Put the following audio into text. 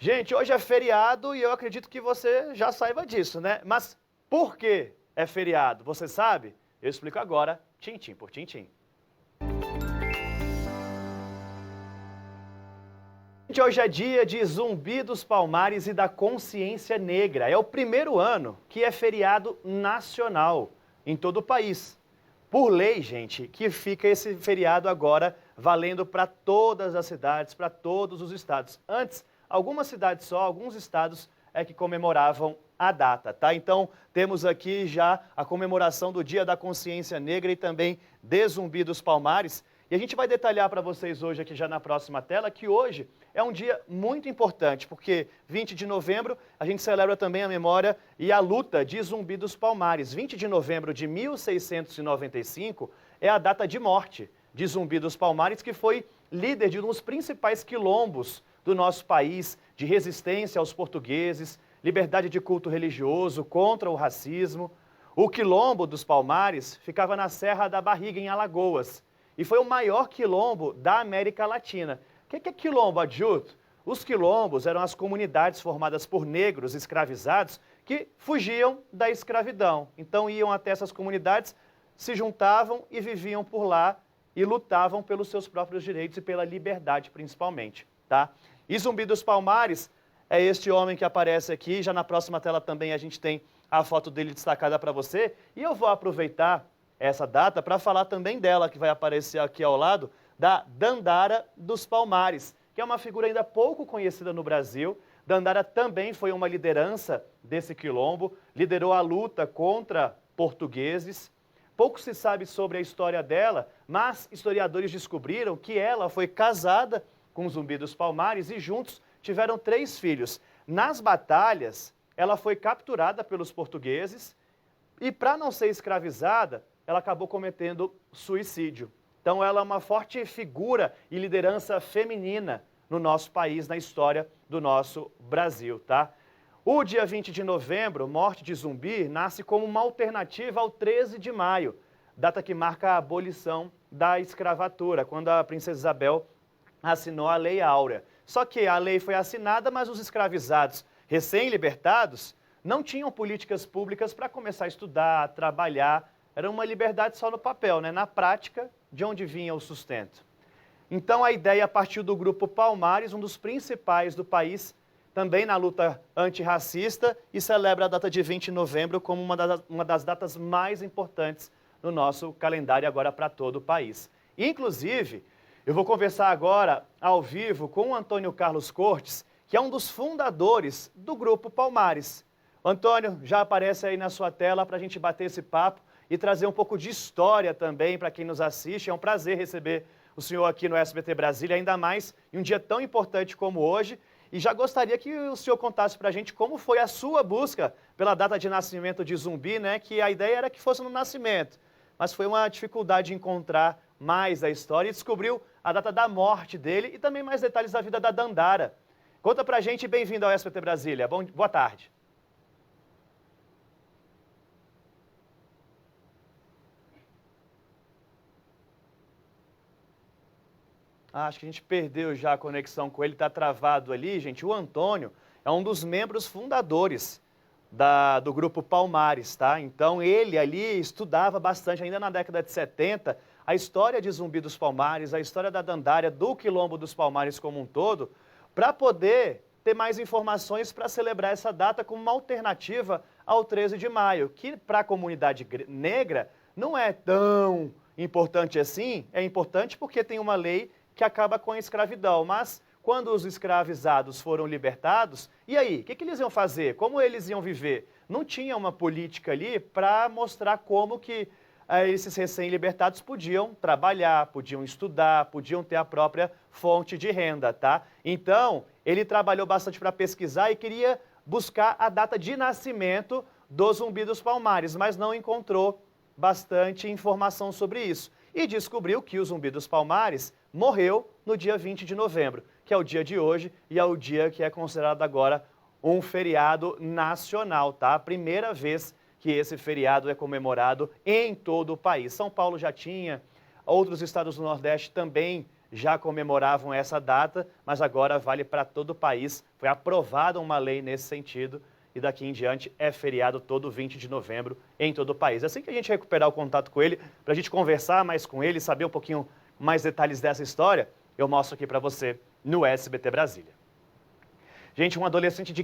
Gente, hoje é feriado e eu acredito que você já saiba disso, né? Mas por que é feriado? Você sabe? Eu explico agora, tintim por tintim. Gente, hoje é dia de Zumbi dos Palmares e da Consciência Negra. É o primeiro ano que é feriado nacional em todo o país. Por lei, gente, que fica esse feriado agora valendo para todas as cidades, para todos os estados. Antes, algumas cidades só, alguns estados é que comemoravam a data, tá? Então, temos aqui já a comemoração do Dia da Consciência Negra e também de Zumbi dos Palmares. E a gente vai detalhar para vocês hoje aqui já na próxima tela que hoje é um dia muito importante, porque 20 de novembro a gente celebra também a memória e a luta de Zumbi dos Palmares. 20 de novembro de 1695 é a data de morte de Zumbi dos Palmares, que foi líder de um dos principais quilombos do nosso país, de resistência aos portugueses, liberdade de culto religioso, contra o racismo. O quilombo dos Palmares ficava na Serra da Barriga, em Alagoas, e foi o maior quilombo da América Latina. O que é quilombo, Adjuto? Os quilombos eram as comunidades formadas por negros escravizados que fugiam da escravidão. Então iam até essas comunidades, se juntavam e viviam por lá e lutavam pelos seus próprios direitos e pela liberdade principalmente, tá? E Zumbi dos Palmares é este homem que aparece aqui, já na próxima tela também a gente tem a foto dele destacada para você, e eu vou aproveitar essa data para falar também dela, que vai aparecer aqui ao lado, da Dandara dos Palmares, que é uma figura ainda pouco conhecida no Brasil. Dandara também foi uma liderança desse quilombo, liderou a luta contra portugueses. Pouco se sabe sobre a história dela, mas historiadores descobriram que ela foi casada com Zumbi dos Palmares e juntos tiveram 3 filhos. Nas batalhas, ela foi capturada pelos portugueses e, para não ser escravizada, ela acabou cometendo suicídio. Então ela é uma forte figura e liderança feminina no nosso país, na história do nosso Brasil, tá? O dia 20 de novembro, morte de Zumbi, nasce como uma alternativa ao 13 de maio, data que marca a abolição da escravatura, quando a princesa Isabel assinou a Lei Áurea. Só que a lei foi assinada, mas os escravizados recém-libertados não tinham políticas públicas para começar a estudar, a trabalhar. Era uma liberdade só no papel, né? Na prática, de onde vinha o sustento. Então a ideia partiu do Grupo Palmares, um dos principais do país, também na luta antirracista, e celebra a data de 20 de novembro como uma das datas mais importantes no nosso calendário agora para todo o país. Inclusive, eu vou conversar agora ao vivo com o Antônio Carlos Cortes, que é um dos fundadores do Grupo Palmares. Antônio, já aparece aí na sua tela para a gente bater esse papo e trazer um pouco de história também para quem nos assiste. É um prazer receber o senhor aqui no SBT Brasília, ainda mais em um dia tão importante como hoje. E já gostaria que o senhor contasse para a gente como foi a sua busca pela data de nascimento de Zumbi, né? Que a ideia era que fosse no nascimento, mas foi uma dificuldade encontrar mais a história e descobriu a data da morte dele e também mais detalhes da vida da Dandara. Conta pra gente e bem-vindo ao SBT Brasília. Boa tarde. Acho que a gente perdeu já a conexão com ele, está travado ali, gente. O Antônio é um dos membros fundadores do Grupo Palmares, tá? Então ele ali estudava bastante, ainda na década de 70, a história de Zumbi dos Palmares, a história da Dandara, do Quilombo dos Palmares como um todo, para poder ter mais informações para celebrar essa data como uma alternativa ao 13 de maio, que para a comunidade negra não é tão importante assim. É importante porque tem uma lei que acaba com a escravidão, mas quando os escravizados foram libertados, e aí, o que eles iam fazer? Como eles iam viver? Não tinha uma política ali para mostrar como que esses recém-libertados podiam trabalhar, podiam estudar, podiam ter a própria fonte de renda, tá? Então, ele trabalhou bastante para pesquisar e queria buscar a data de nascimento do Zumbi dos Palmares, mas não encontrou bastante informação sobre isso. E descobriu que o Zumbi dos Palmares morreu no dia 20 de novembro, que é o dia de hoje e é o dia que é considerado agora um feriado nacional, tá? A primeira vez que esse feriado é comemorado em todo o país. São Paulo já tinha, outros estados do Nordeste também já comemoravam essa data, mas agora vale para todo o país. Foi aprovada uma lei nesse sentido e daqui em diante é feriado todo 20 de novembro em todo o país. Assim que a gente recuperar o contato com ele, para a gente conversar mais com ele, saber um pouquinho mais detalhes dessa história, eu mostro aqui para você no SBT Brasília. Gente, um adolescente de